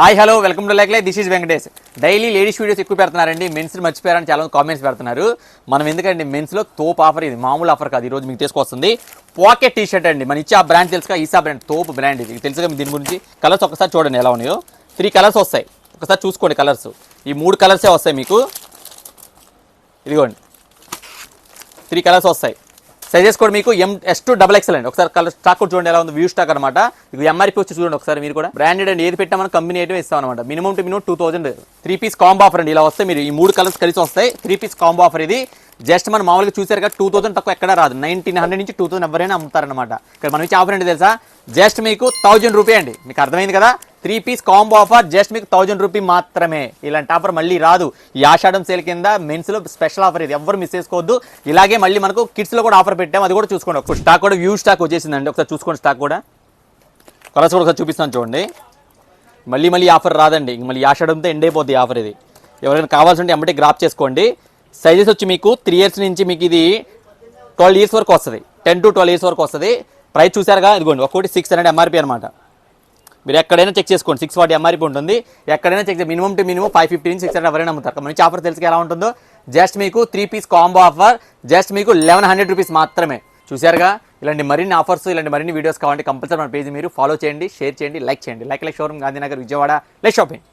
Hi hello welcome to like this is Venkatesh. Daily ladies videos ఎక్కువ పెడుతున్నారండి. Men's మర్చిపోయారని చాలా comments పెడుతున్నారు. మనం ఎందుకంటే మెన్స్లో తోపు ఆఫర్, ఇది మామూలు ఆఫర్ కాదు. ఈరోజు మీకు తీసుకొస్తుంది పాకెట్ టీ షర్ట్ అండి. మన ఇచ్చే ఆ బ్రాండ్ తెలుసుగా, ఈసా బ్రాండ్ తోపు బ్రాండ్. ఇది తెలుసుగా దీని గురించి. కలర్స్ ఒకసారి చూడండి ఎలా ఉన్నాయో. 3 కలర్స్ వస్తాయి, ఒకసారి చూసుకోండి కలర్స్. ఈ 3 కలర్సే వస్తాయి మీకు. ఇదిగోండి 3 కలర్స్ వస్తాయి. సైజెస్ కూడా మీకు MS2XXL అండి. ఒకసారి కలర్ స్టాక్ కూడా చూడండి ఎలా ఉంది. వ్యూ స్టాక్ అనమాట. ఇది ఎంఆర్పీ వచ్చి చూడండి ఒకసారి మీరు కూడా. బ్రాండెడ్ అండ్ ఏది పెట్టా మనం కంపెనీ ఐటమ్ ఇస్తాం అనమాట. Minimum to minimum 2000. 3 piece combo offer అండి. ఇలా వస్తాయి మీరు ఈ 3 కలర్స్ కలిసి వస్తాయి. 3 పీస్ కాంబో ఆఫర్ ఇది. జస్ట్ మనం మామూలుగా చూసారు కదా 2000 తక్కువ ఎక్కడ రాదు. 1900 నుంచి 2000 ఎవరైనా అమ్ముతారనమాట. ఇక్కడ మనం ఇచ్చే ఆఫర్ ఏంటి తెలుసా? జస్ట్ మీకు 1000 రూపీ అండి. మీకు అర్థమైంది కదా. 3 పీస్ కాంబో ఆఫర్ జస్ట్ మీకు 1000 రూపీ మాత్రమే. ఇలాంటి ఆఫర్ మళ్ళీ రాదు. ఈ ఆషాఢం సేల్ కింద మెన్స్ లో స్పెషల్ ఆఫర్ ఇది. ఎవరు మిస్ చేసుకోవద్దు. ఇలాగే మళ్ళీ మనకు కిడ్స్ లో కూడా ఆఫర్ పెట్టాం, అది కూడా చూసుకోండి. ఒక స్టాక్ కూడా వ్యూ స్టాక్ వచ్చేసిందండి. ఒకసారి చూసుకోండి స్టాక్ కూడా. కలర్స్ కూడా ఒకసారి చూపిస్తాను చూడండి. మళ్ళీ ఆఫర్ రాదండి. మళ్ళీ ఆషాఢంతో ఎండ్ అయిపోద్ది ఆఫర్ ఇది. ఎవరైనా కావాల్సి ఉంటే ఎమ్మటే గ్రాప్ చేసుకోండి. సైజెస్ వచ్చి మీకు 3 ఇయర్స్ నుంచి మీకు ఇది 12 ఇయర్స్ వరకు వస్తుంది. 10 to 12 ఇయర్స్ వరకు వస్తుంది. ప్రైస్ చూసారుగా, ఇదిగోండి ఒక్కోటి 600 ఎంఆర్పీ అనమాట. మీరు ఎక్కడైనా చెక్ చేసుకోండి. 640 ఎంఆర్పీ ఉంటుంది. ఎక్కడైనా చెక్ మినిమం టు మినిమం 550 నుంచి 600 ఎవరైనా అమ్ముతారు. మంచి ఆఫర్ తెలుసు ఎలా ఉంటుందో. జస్ట్ మీకు 3 పీస్ కాంబో ఆఫర్ జస్ట్ మీకు 1100 రూపీస్ మాత్రమే. చూసారుగా. ఇలాంటి మరిన్ని ఆఫర్స్, ఇలాంటి మరిన్ని వీడియోస్ కావాలంటే కంపల్సరీ మన పేజ్ మీరు ఫాలో చేయండి, షేర్ చేయండి, లైక్ చేయండి. Like showroom Gandhinagar, Vijayawada. Like shopping.